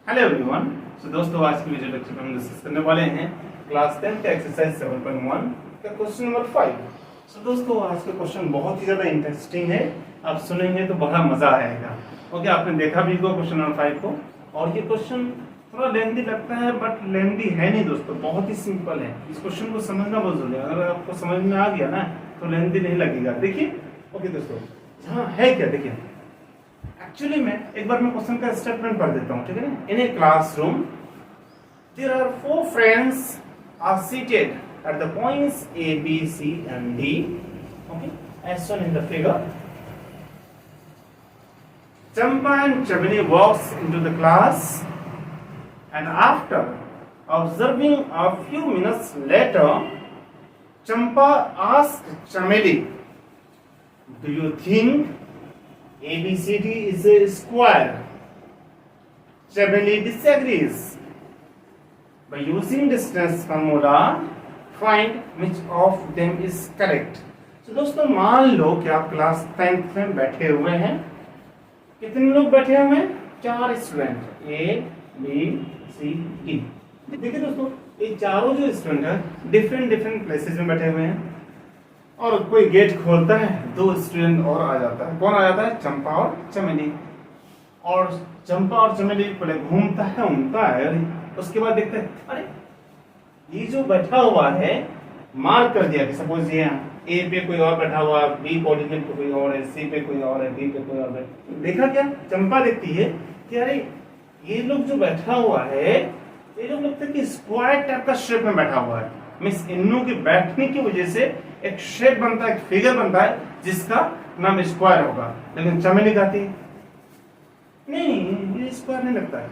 Hello everyone. सो दोस्तों, आज की वीडियो लेक्चर में हम डिस्कस करने वाले हैं क्लास 10 का एक्सरसाइज 7.1 का क्वेश्चन नंबर 5। सो दोस्तों, आज का क्वेश्चन बहुत ही ज्यादा इंटरेस्टिंग है। आप सुनेंगे तो बड़ा मजा आएगा। ओके, आपने देखा भी होगा क्वेश्चन नंबर 5 को, और ये क्वेश्चन थोड़ा लेंथी लगता है, बट लेंथी है नहीं दोस्तों, बहुत ही सिंपल है। इस क्वेश्चन को समझना बहुत जरूरी है। अगर आपको समझ में आ गया ना तो लेंथी नहीं लगेगा। देखिए, ओके दोस्तों, हाँ है क्या, देखिए एक्चुअली मैं एक बार मैं क्वेश्चन का स्टेटमेंट पढ़ देता हूं, ठीक है ना। In a classroom there are 4 friends are seated at the points A, B, C and D, okay, as shown in the figure. Champa and Chamini walks into the class, and after observing a few minutes later, Champa asked Chamini, "Do you think ABCD is a square?" Chamini disagrees. By using distance formula, find which of them is correct. So दोस्तों, मान लो कि आप class 10th में बैठे हुए हैं। कितने लोग बैठे हुए हैं? 4 student, A, B, C, D। देखिए दोस्तों, ये चारों जो स्टूडेंट है डिफरेंट प्लेसेस में बैठे हुए हैं, और कोई गेट खोलता है, 2 स्टूडेंट और आ जाता है। कौन आ जाता है? चंपा और चमेली। और चंपा और चमेली पहले घूमता है, उसके बाद देखते हैं, अरे ये जो बैठा हुआ है, मार्क कर दिया कि सपोज ये ए पे कोई और बैठा हुआ, बी कोऑर्डिनेट पे कोई और है, सी पे कोई और है, डी पे कोई और है। देखा क्या? चंपा देखती है कि अरे ये लोग जो बैठा हुआ है, ये लोग लगता है कि स्क्वायर टाइप का शेप में बैठा हुआ है। मींस इन्हों के बैठने की वजह से एक शेप बनता है, एक फिगर बनता है जिसका नाम स्क्वायर होगा। लेकिन चमेली कहती है नहीं, ये स्क्वायर नहीं लगता है।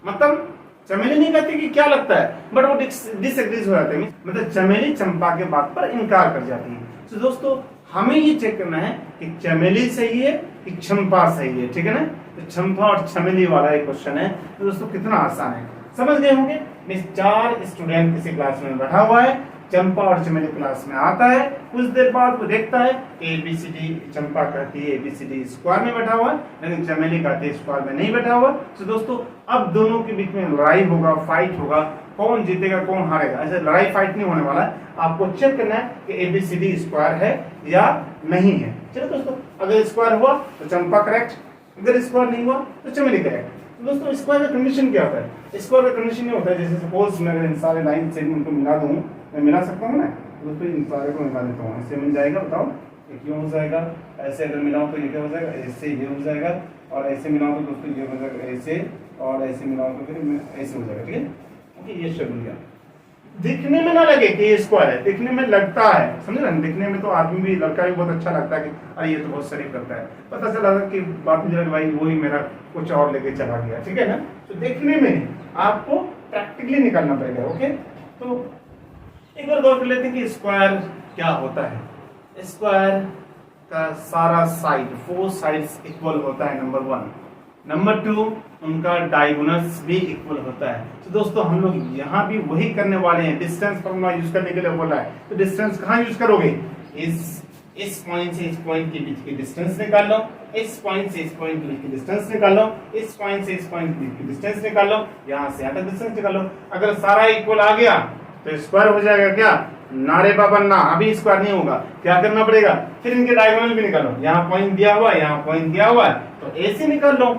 मतलब चमेली नहीं कहती कि क्या लगता है, बट वो डिसएग्रीज हो जाते हैं। मतलब चमेली चंपा के बात पर इनकार कर जाती है। तो दोस्तों, हमें ये चेक करना है कि चमेली सही है कि चंपा सही है, ठीक है ना। तो चंपा और चमेली वाला एक क्वेश्चन है। तो दोस्तों, कितना आसान है, समझ गए होंगे। 4 स्टूडेंट किसी क्लास में बैठा हुआ है, चंपा और चमेली क्लास में आता है। कुछ देर बाद वो देखता है ABCD, चंपा कहती है ABCD स्क्वायर में बैठा हुआ है, लेकिन चमेली कहती है स्क्वायर में नहीं बैठा हुआ। तो दोस्तों, अब दोनों के बीच में लड़ाई होगा, फाइट होगा, कौन जीतेगा कौन हारेगा। ऐसे लड़ाई फाइट नहीं होने वाला है। आपको चेक करना है कि ABCD स्क्वायर है या नहीं है। चलो दोस्तों, अगर स्क्वायर हुआ तो चंपा करेक्ट, अगर स्क्वायर नहीं हुआ तो चमेली करेक्ट। तो दोस्तों, स्क्वायर का कंडीशन क्या होता है? स्क्वायर का कंडीशन ये होता है, जैसे सपोज मैं अगर इन सारे लाइन सेगमेंट को मिला दूं, मैं मिला सकता हूँ ना, दोस्तों इन सारे को मिला देता हूँ, इससे मिल जाएगा। बताओ ये क्यों हो जाएगा? ऐसे अगर मिलाऊं तो ये क्या हो जाएगा? ऐसे ये हो जाएगा, और ऐसे मिलाऊं तो दोस्तों ये हो जाएगा ऐसे, और ऐसे मिलाऊं तो फिर ऐसे हो जाएगा, ठीक है। ओके, ये शेप बन गया। दिखने में ना लगे कि ये स्क्वायर है, दिखने में लगता है, समझे ना। दिखने में तो आदमी भी, लड़का भी बहुत अच्छा लगता है कि अरे ये तो बहुत शरीफ करता है। पता चला कि बात में भाई वही मेरा कुछ और लेके चला गया, ठीक है ना। तो देखने में आपको प्रैक्टिकली निकालना पड़ेगा। ओके, तो एक बार गौर कर लेते हैं कि स्क्वायर क्या होता है। स्क्वायर का सारा साइड, 4 साइड्स इक्वल होता है, नंबर 1। नंबर 2, उनका डायगोनल्स भी इक्वल होता है। तो दोस्तों, हम लोग यहाँ भी वही करने वाले हैं। डिस्टेंस फॉर्मूला यूज करने के लिए बोला है, तो डिस्टेंस कहाँ यूज करोगे? इस पॉइंट से इस पॉइंट के बीच की डिस्टेंस निकाल लो, इस पॉइंट से इस पॉइंट के बीच की डिस्टेंस निकाल लो, इस पॉइंट से इस पॉइंट के बीच की डिस्टेंस निकाल लो, यहाँ से यहाँ तक डिस्टेंस निकाल लो। अगर सारा इक्वल आ गया तो स्क्वायर हो जाएगा क्या? नारे बाबा ना, अभी स्क्वायर नहीं होगा। क्या करना पड़ेगा? फिर इनके डायगोनल भी निकालो। यहाँ पॉइंट दिया हुआ, यहाँ पॉइंट दिया हुआ है, तो AC निकाल लो,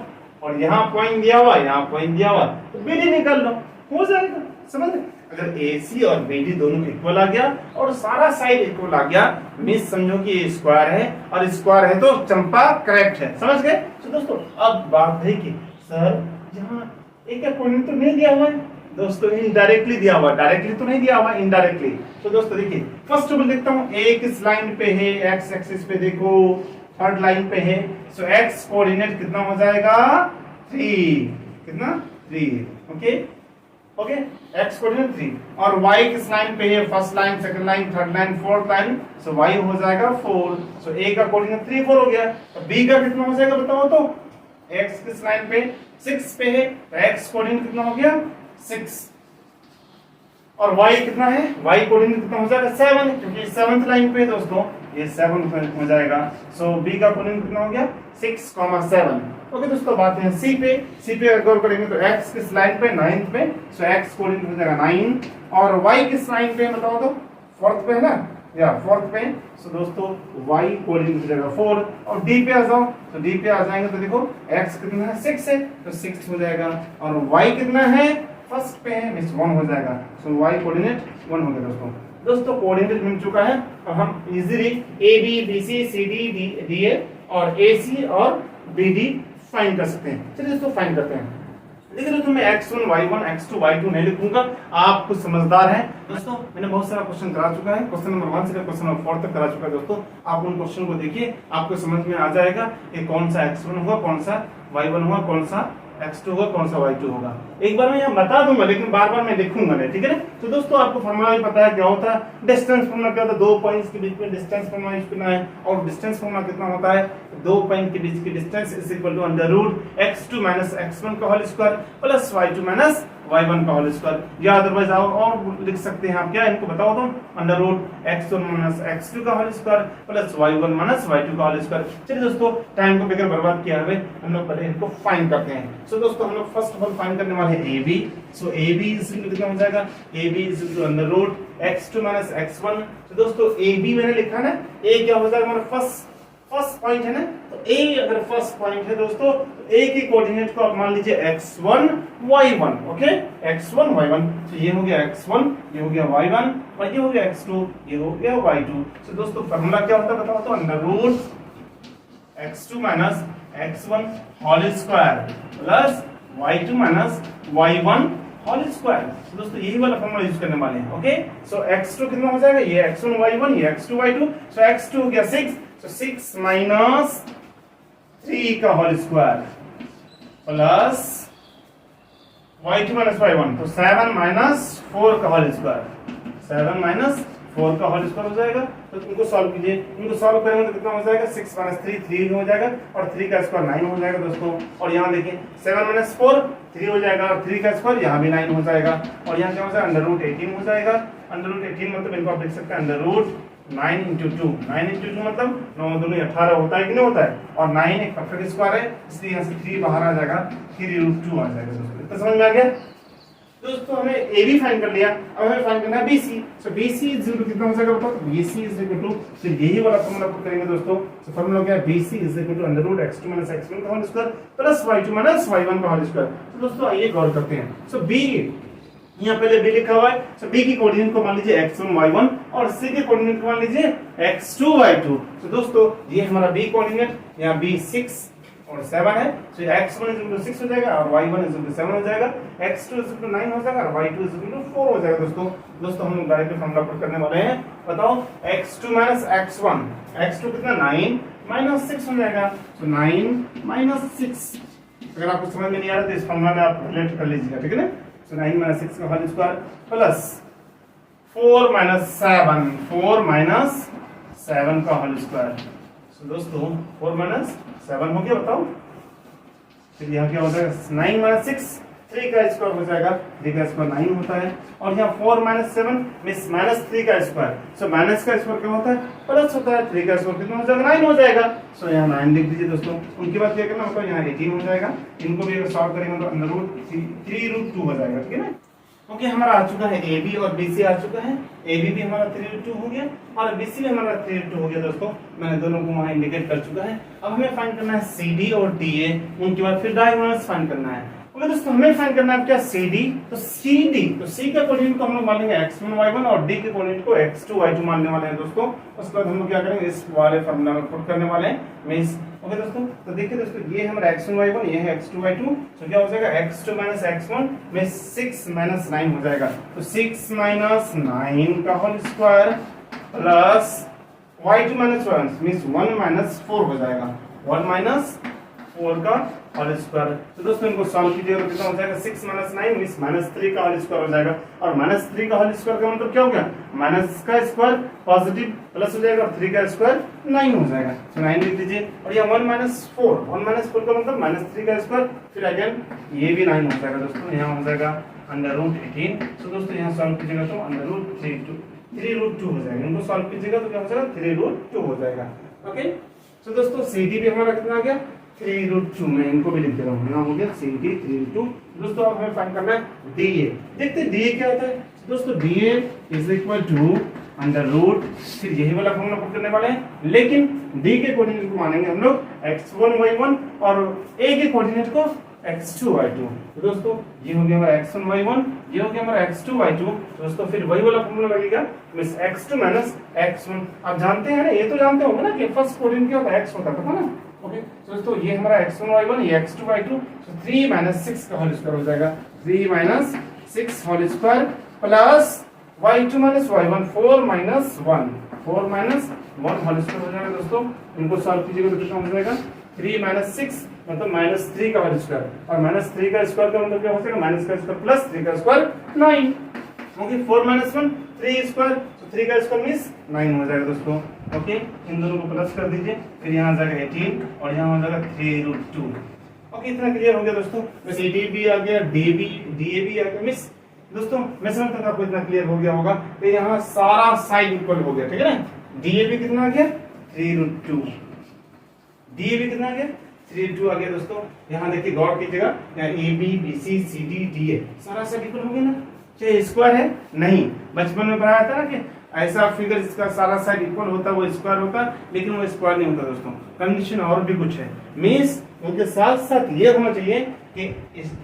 और यहाँ पॉइंट दिया हुआ, यहाँ पॉइंट दिया हुआ, तो BD निकाल लो, हो जाएगा। समझ गए? अगर AC और BD दोनों इक्वल आ गया और सारा साइड इक्वल आ गया, मींस समझो कि ये स्क्वायर है, और स्क्वायर है तो चंपा करेक्ट है। समझ गए? तो दोस्तों, अब बात है कि सर यहाँ एक पॉइंट तो नहीं दिया हुआ है। दोस्तों, इनडायरेक्टली दिया हुआ, डायरेक्टली तो नहीं दिया हुआ, इनडायरेक्टली। तो दोस्तों देखिए, फर्स्ट ऑफ ऑल देखता हूँ, एक इस लाइन पे है, एक्स एक्सिस पे देखो, थर्ड लाइन पे है। सो एक्स कोऑर्डिनेट कितना हो जाएगा? 3। कितना? 3। Okay okay, x coordinate 3। और वाई किस लाइन पे है? First line, second line, third line, fourth line. So y हो जाएगा 4। सो ए का कोऑर्डिनेट 3 4 हो गया। तो बी का कितना हो जाएगा बताओ तो? एक्स किस लाइन पे? 6 पे है, तो एक्स कोऑर्डिनेट कितना हो गया? 6। और y कितना है? y कोऑर्डिनेट कितना हो जाएगा? 7, क्योंकि 7th लाइन पे दोस्तों ये 7 हो जाएगा। सो बी का कोऑर्डिनेट कितना हो गया 6,7। ओके दोस्तों, बात है सी पे अगर गौर करेंगे तो x किस लाइन पे 9th पे, सो x कोऑर्डिनेट हो जाएगा 9 और y किस लाइन पे बताओ तो 4th पे है ना, या 4th पे। सो दोस्तों y कोऑर्डिनेट हो जाएगा 4 और d पे आ जाओ, तो d पे आ जाएंगे तो देखो x कितना है 6 है तो 6 हो जाएगा और y कितना है फर्स्ट पे है मींस 1 हो जाएगा। सो y कोऑर्डिनेट 1 हो गया दोस्तों कोऑर्डिनेट मिल चुका है। अब हम easily a b b c c d d a और a c और b d फाइंड कर सकते हैं। चलिए दोस्तों फाइंड करते हैं। देखिए दोस्तों मैं x1 y1 x2 y2 नहीं लिखूंगा, आप कुछ समझदार हैं दोस्तों। मैंने बहुत सारा क्वेश्चन करा चुका है, क्वेश्चन नंबर 1 से क्वेश्चन नंबर 4 तक करा चुका है दोस्तों। आप उन क्वेश्चन को देखिए, आपको समझ में आ जाएगा कि कौन सा x1 होगा, कौन सा y1 होगा, कौन सा x2 होगा, कौन सा y2 होगा। एक बार मैं यहाँ बता दूंगा लेकिन बार बार मैं लिखूंगा नहीं, ठीक है ना। तो दोस्तों आपको फॉर्मूला भी पता है क्या होता है, डिस्टेंस फॉर्मूला क्या होता है, 2 पॉइंट्स के बीच में डिस्टेंस फॉर्मूला यूज करना है। और डिस्टेंस फॉर्मूला कितना होता है, 2 पॉइंट के बीच की distance is equal to under root x2 minus x1 का whole square plus y2 minus y1 का होल स्क्वायर, या अदरवाइज और लिख सकते हैं आप क्या, इनको बताओ तो under root x1 minus x2 का whole square plus y1 minus y2 का होल स्क्वायर। चलिए दोस्तों टाइम को बगैर बर्बाद किए हुए हम लोग पहले इनको फाइंड करते हैं। सो दोस्तों हम लोग फर्स्ट ऑफ ऑल फाइंड करने वाले हैं ab। So ab is equal to क्या हो जाएगा, ab is equal to under root x2 minus x1। तो दोस्तों ab मैंने लिखा ना, a क्या हो जाएगा हमारा फर्स्ट पॉइंट है ना, तो a अगर फर्स्ट पॉइंट है दोस्तों तो a के कोऑर्डिनेट को आप मान लीजिए x1 y1। Okay x1 y1, तो ये हो गया x1, ये हो गया y1 और ये हो गया x2, ये हो गया y2। तो दोस्तों फार्मूला क्या होता है बताओ तो, under root x2 minus x1 whole square plus y2 minus y1 whole square. तो दोस्तों यही वाला फार्मूला यूज करने वाले हैं। ओके सो x2 कितना हो जाएगा, ये x1 y1, ये x2 y2। सो x2 हो गया 6, so 6 माइनस 3 का whole square plus y2 minus y1, तो 7 माइनस 4 का होल स्क्वायर, 7 माइनस 4 का होल स्क्वायर हो जाएगा। तो इनको सॉल्व कीजिए, इनको सॉल्व करेंगे तो कितना हो जाएगा, 6 माइनस 3 3 हो जाएगा और 3 का स्क्वायर 9 हो जाएगा दोस्तों। और यहाँ देखिए 7 माइनस 4 3 हो जाएगा और 3 का स्क्वायर यहाँ भी 9 हो जाएगा और यहाँ क्या हो जाएगा अंडर रूट 18 हो जाएगा। अंडर रूट 18 मतलब इनको आप लिख सकते हैं अंडर रूट 9 इंटू 2, 9 इंटू 2 मतलब 9 दूनी 18 होता है कि नहीं होता है, और 9 एक परफेक्ट स्क्वायर है इसलिए यहाँ से 3 बाहर आ जाएगा, 3 रूट 2 आ जाएगा दोस्तों। इतना समझ में आ गया दोस्तों। हमने ए बी फाइंड कर लिया, अब हमें फाइंड करना है BC. So BC is equal to कितना हो जाएगा बताओ, बीसी इज इक्वल टू, तो यही वाला फार्मूला पुट करेंगे दोस्तों। सो फार्मूला क्या है, BC is equal to under root x2 minus x1 का whole square plus y2 minus y1 का होल स्क्वायर। तो दोस्तों आइए गौर करते हैं। सो बी यहाँ पहले b लिखा हुआ है, सो b की कोऑर्डिनेट को मान लीजिए x1 y1 और c के कोऑर्डिनेट को मान लीजिए x2 y2। तो दोस्तों ये हमारा b कोऑर्डिनेट, यहाँ b 6 और 7 है, तो x1 इज इक्वल टू 6 हो जाएगा और y1 इज इक्वल टू 7 हो जाएगा, x2 इज इक्वल टू 9 हो जाएगा और y2 इज इक्वल टू 4 हो जाएगा दोस्तों हम लोग डायरेक्ट फार्मूला पुट करने वाले हैं। बताओ x2 माइनस x1, x2 कितना 9 माइनस 6 हो जाएगा, तो 9 माइनस 6। अगर आपको समझ में नहीं आ रहा तो इस फार्मूला में आप रिलेट कर लीजिएगा, ठीक है ना। सो 9 माइनस 6 का whole square plus 4 minus 7, 4 minus 7 का होल स्क्वायर। सो दोस्तों 4 माइनस 7 हो गया, बताओ फिर यहाँ क्या हो जाएगा 9 माइनस 6, 3 का स्क्वायर हो जाएगा, 3 का स्क्वायर 9 होता है और यहाँ 4 माइनस 7 मींस माइनस 3 का स्क्वायर। सो माइनस का स्क्वायर क्या होता है, प्लस होता है, 3 का स्क्वायर कितना हो जाएगा 9 हो जाएगा। सो यहाँ 9 लिख दीजिए दोस्तों। उनके बाद क्या करना होगा, यहाँ 18 हो जाएगा, इनको भी अगर सॉल्व करेंगे तो अंडर रूट 3 रूट 2 हो जाएगा, ठीक है ना। ओके हमारा आ चुका है ए बी और बी सी आ चुका है, ए बी भी हमारा 3 रूट 2 हो गया और बी सी भी हमारा 3 रूट 2 हो गया दोस्तों। मैंने दोनों को वहां इंडिकेट कर चुका है। अब हमें फाइंड करना है सी डी और डी ए, उनके बाद फिर डायगोनल्स फाइंड करना है। ओके दोस्तों हमें फाइंड करना है क्या, सी डी। तो सी डी, तो सी का कोऑर्डिनेट को हम लोग मान लेंगे x1 y1 और डी के कोऑर्डिनेट को x2 y2 मानने वाले हैं दोस्तों। उसके बाद हम लोग क्या करेंगे, इस वाले फार्मूला में पुट करने वाले हैं मींस। ओके दोस्तों तो देखिए दोस्तों ये हमारा x1 y1, ये है x2 y2, तो क्या हो जाएगा x2 माइनस x1 में 6 माइनस 9 हो जाएगा, तो 6 माइनस 9 का whole square plus y2 minus 1 means 1 minus 4 हो जाएगा, 1 माइनस 4 का होल स्क्वायर। तो दोस्तों इनको सॉल्व कीजिएगा तो कितना हो जाएगा, 6 माइनस 9 मींस माइनस 3 का होल स्क्वायर हो जाएगा। और माइनस 3 का होल स्क्वायर का मतलब क्या हो गया, माइनस का स्क्वायर पॉजिटिव प्लस हो जाएगा और 3 का स्क्वायर 9 हो जाएगा। तो 9 लिख दीजिए और ये 1 माइनस 4, 1 माइनस 4 का मतलब माइनस 3 का स्क्वायर, फिर अगेन ये भी 9 हो जाएगा दोस्तों। यहाँ हो जाएगा अंडर रूट 18। तो दोस्तों यहाँ सॉल्व कीजिएगा तो अंडर रूट 3 2 3√2 हो जाएगा। इनको सॉल्व कीजिएगा तो क्या हो जाएगा 3√2 हो जाएगा। ओके, तो दोस्तों CD भी हमारा कितना आ गया 3√2। मैं इनको भी लिख दे रहा हूँ, यहाँ हो गया CD 3√2। दोस्तों अब हमें फाइंड करना है DA। देखते हैं DA क्या होता है। दोस्तों DA is equal to under root, फिर यही वाला फॉर्मूला पुट करने वाले हैं, लेकिन D के कोऑर्डिनेट को मानेंगे हम लोग x1 y1 और A के कोऑर्डिनेट को x2 y2। तो दोस्तों ये हो गया हमारा x1 y1, ये हो गया हमारा x2 y2। दोस्तों फिर वही वाला फॉर्मूला लगेगा मींस x2 x1। आप जानते हैं ना, ये तो जानते होंगे ना कि फर्स्ट कोऑर्डिनेट क्या होता है x होता है, पता ना। ओके, तो दोस्तों ये हमारा x1 y1, ये x2 y2, तो 3 - 6 का होल स्क्वायर हो जाएगा। 3 - 6 whole square plus y2 - y1, 4 - 1, 4 - 1 whole square हो जाएगा। दोस्तों इनको सॉल्व कीजिएगा तो कितना हो जाएगा 3 - 6 मतलब -3 का होल स्क्वायर, और -3 का स्क्वायर का मतलब क्या हो जाएगा माइनस का स्क्वायर प्लस 3 का स्क्वायर 9। ओके, 4 - 1 3 स्क्वायर, तो 3 का स्क्वायर मींस 9 हो जाएगा दोस्तों। ओके, इन दोनों को प्लस कर दीजिए, फिर यहाँ आ जाएगा 18 और यहाँ हो जाएगा 3√2। ओके, इतना क्लियर हो गया दोस्तों। बस CD भी आ गया, DA भी आ गया। मिस दोस्तों मैं समझता था आपको इतना क्लियर हो गया होगा। तो यहाँ सारा साइड इक्वल हो गया, ठीक है ना। DA भी कितना आ गया 3√2, DA भी कितना आ गया 3√2 आ गया। दोस्तों यहाँ देखिए गौर कीजिएगा, यहाँ AB BC CD DA सारा साइड इक्वल हो गया ना। चाहे स्क्वायर है नहीं, बचपन में पढ़ाया था ना कि ऐसा फिगर जिसका सारा साइड इक्वल होता है वो स्क्वायर होता है, लेकिन वो स्क्वायर नहीं होता दोस्तों। कंडीशन और भी कुछ है, मींस उनके साथ साथ ये होना चाहिए कि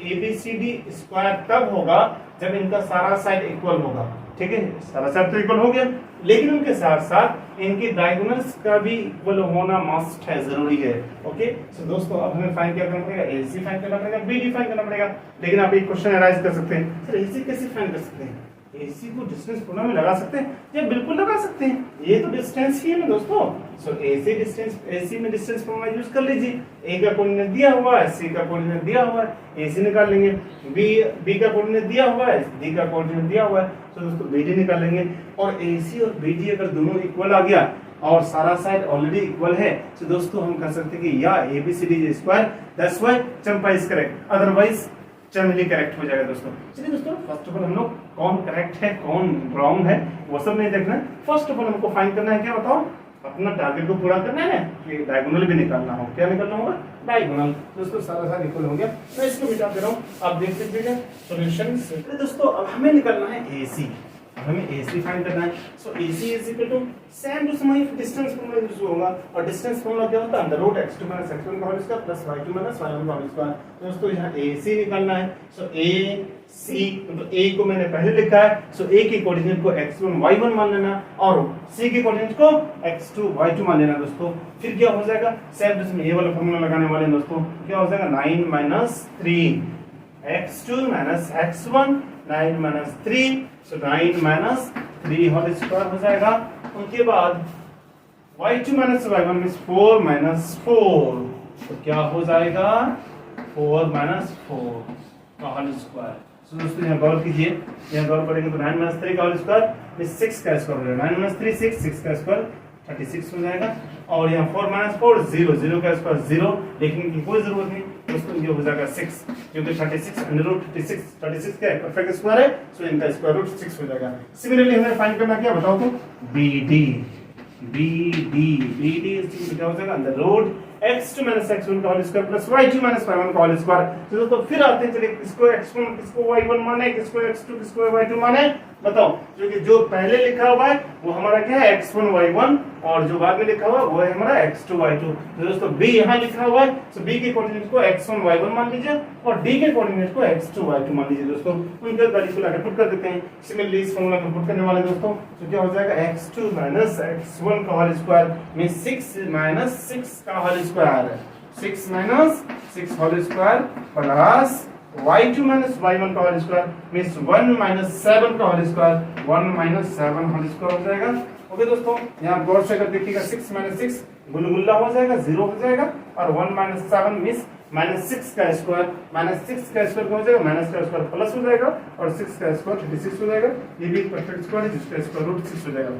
ABCD स्क्वायर तब होगा जब इनका सारा साइड इक्वल होगा, ठीक है। सारा साइड तो इक्वल हो गया, लेकिन उनके साथ साथ इनके डायगोनल्स का भी इक्वल होना मस्ट है, जरूरी है। ओके, तो दोस्तों अब हमें फाइंड क्या करना पड़ेगा, AC फाइंड करना पड़ेगा, BD फाइंड करना पड़ेगा। लेकिन आप एक क्वेश्चन अराइज कर सकते हैं, सर AC कैसे फाइंड कर सकते हैं, AC को डिस्टेंस फॉर्मूला में लगा सकते हैं? ये बिल्कुल लगा सकते हैं, ये तो डिस्टेंस ही है ना दोस्तों। सो AC में डिस्टेंस फॉर्मूला यूज कर लीजिए। A का कोऑर्डिनेट दिया हुआ है, C का कोऑर्डिनेट दिया हुआ है, AC निकाल लेंगे। B का कोऑर्डिनेट दिया हुआ है, D का कोऑर्डिनेट दिया हुआ है, तो दोस्तों BD निकाल लेंगे। और AC और BD अगर दोनों इक्वल आ गया और सारा साइड ऑलरेडी इक्वल है, तो दोस्तों हम कह सकते हैं कि या ABCD square, that's why Champa is correct, otherwise चमेली करेक्ट हो जाएगा दोस्तों। चलिए दोस्तों, फर्स्ट ऑफ ऑल हम लोग कौन करेक्ट है कौन रॉन्ग है वो सब नहीं देखना है। फर्स्ट ऑफ ऑल हमको फाइंड करना है क्या, बताओ, अपना टारगेट को पूरा करना है कि डायगोनल भी निकालना हो। क्या निकालना होगा, डायगोनल। दोस्तों सारा सारा इक्वल हो गया, मैं इसको मिटा दे रहा हूँ, आप देख लीजिएगा सॉल्यूशन। दोस्तों अब हमें निकालना है AC, अब हमें AC फाइंड करना है। So AC is equal to same to some distance formula use होगा, और डिस्टेंस फॉर्मूला क्या होता है अंडर रूट x2 - x1 का whole square plus y2 - y1 का होल स्क्वायर। दोस्तों यहाँ AC निकालना है। सो AC तो A को मैंने पहले लिखा है, सो A के कोऑर्डिनेट को x1 y1 मान लेना और C के कोऑर्डिनेट को x2 y2 मान लेना। दोस्तों फिर क्या हो जाएगा, सेम टू सम ये वाला फॉर्मूला लगाने वाले हैं। दोस्तों क्या हो जाएगा 9 - 3 x2 - x1, 9 - 3, सो 9 - 3 होल स्क्वायर हो जाएगा। उनके बाद y2 - y1 मींस 4 - 4, तो क्या हो जाएगा 4 - 4 का होल स्क्वायर। सो दोस्तों यहाँ गौर कीजिए, यहाँ गौर करेंगे तो 9 - 3 का होल स्क्वायर मींस 6 का स्क्वायर हो जाएगा। 9 - 3 6 का स्क्वायर 36 हो जाएगा। और यहाँ 4 - 4 0, 0 का स्क्वायर 0, लिखने की कोई जरूरत नहीं दोस्तों, ये हो जाएगा 6, क्योंकि 36 अंडर रूट 36 क्या है, परफेक्ट स्क्वायर है, सो इनका स्क्वायर रूट 6 हो जाएगा। सिमिलरली हमें फाइंड करना क्या बताओ तो, BD क्या हो जाएगा अंडर रूट x2 - x1 का whole square plus y2 - y1 का होल स्क्वायर। तो दोस्तों फिर आते हैं, चलिए किसको x1 किसको y1 माने, किसको x2 किसको y2 माने, बताओ। क्योंकि जो पहले लिखा हुआ है वो हमारा क्या है x1 y1, और जो बाद में लिखा हुआ है वो है हमारा x2 y2। तो दोस्तों B यहाँ लिखा हुआ है, तो B के कोऑर्डिनेट को x1 y1 मान लीजिए और D के कोऑर्डिनेट को x2 y2 मान लीजिए। दोस्तों उनके वैल्यू को लाके पुट कर देते हैं। सिमिलरली इस फॉर्मूला में पुट करने वाले दोस्तों, तो क्या हो जाएगा x2 - x1 का होल स्क्वायर में 6 - 6 का whole square, 6 - 6 whole square plus y2 - y1 का होल स्क्वायर मींस 1 - 7 का होल स्क्वायर, 1 - 7 होल स्क्वायर हो जाएगा। ओके दोस्तों, यहाँ गौर से अगर देखिएगा 6 - 6 गुलगुल्ला हो जाएगा, 0 हो जाएगा, और 1 - 7 मींस -6 का स्क्वायर, -6 का स्क्वायर हो जाएगा, माइनस का स्क्वायर प्लस हो जाएगा, और 6 का स्क्वायर 36 हो जाएगा। ये भी एक परफेक्ट स्क्वायर है जिसका स्क्वायर रूट 6 हो जाएगा।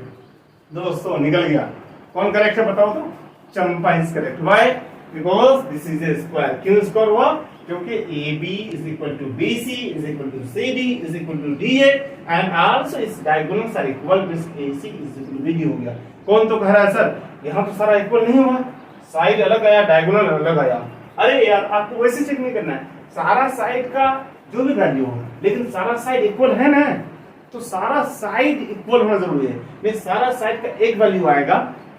दोस्तों निकल गया, कौन करेक्ट है बताओ तो, Champa is correct. Why, because this is a square. क्यों स्क्वायर हुआ, क्योंकि AB is equal to BC is equal to CD is equal to DA and also its diagonals are equal to AC is equal to BD हो गया। कौन तो कह रहा है सर यहाँ तो सारा इक्वल नहीं हुआ, साइड अलग आया, डायगोनल अलग आया। अरे यार आपको वैसे चेक नहीं करना है, सारा साइड का जो भी वैल्यू हो लेकिन सारा साइड इक्वल है ना, तो सारा साइड इक्वल होना जरूरी है। मैं सारा साइड का एक वैल्यू आएगा,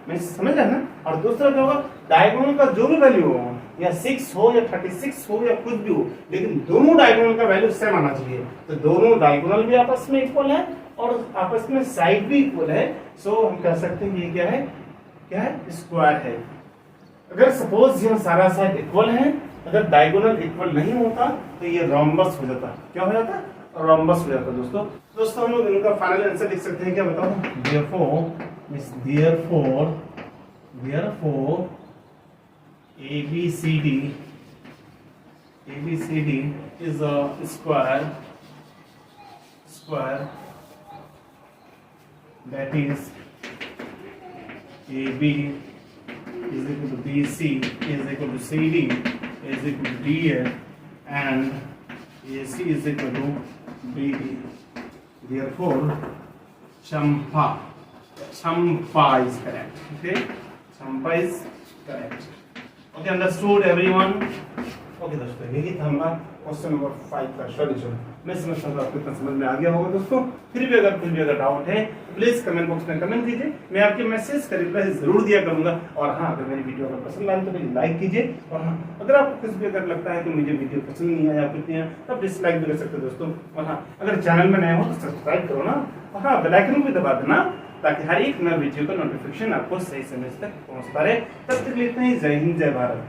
मैं समझ रहा है ना, और दूसरा क्या होगा डायगोनल का जो भी वैल्यू हो या 6 हो या 36 हो या कुछ भी हो, लेकिन दोनों डायगोनल का वैल्यू सेम आना चाहिए। तो दोनों डायगोनल भी आपस में इक्वल है और आपस में साइड भी इक्वल है, सो हम कह सकते हैं ये क्या है, क्या है, स्क्वायर है। अगर सपोज यहाँ सारा साइड इक्वल है, अगर डायगोनल इक्वल नहीं होता तो ये रोम्बस हो जाता। क्या हो जाता? रोम्बस हो जाता। दोस्तों हम लोग इनका फाइनल आंसर लिख सकते हैं, क्या बताओ? therefore ABCD is a square that is AB is equal to BC is equal to CD is equal to DA and AC is equal to BD. Therefore, Champa is correct. Okay, Champa is correct. Okay, understood everyone? Okay दोस्तों, यही था हमारा question number 5 का solution. मैं समझता हूँ आपको इतना समझ में आ गया होगा दोस्तों। फिर भी अगर डाउट है प्लीज कमेंट बॉक्स में कमेंट कीजिए, मैं आपके मैसेज का रिप्लाई जरूर दिया करूंगा। और हाँ, अगर मेरी वीडियो अगर पसंद आए तो प्लीज लाइक कीजिए, और हाँ अगर आपको कुछ भी अगर लगता है कि मुझे वीडियो पसंद नहीं आया कुछ नहीं आया तब डिसलाइक भी कर सकते हो दोस्तों। और हाँ, अगर चैनल में नए हो तो सब्सक्राइब करो ना, और हाँ बेल आइकन भी दबा देना ताकि हर एक नया वीडियो का नोटिफिकेशन आपको सही समय तक पहुंचता रहे। तब तक लिखते हैं जय हिंद जय भारत।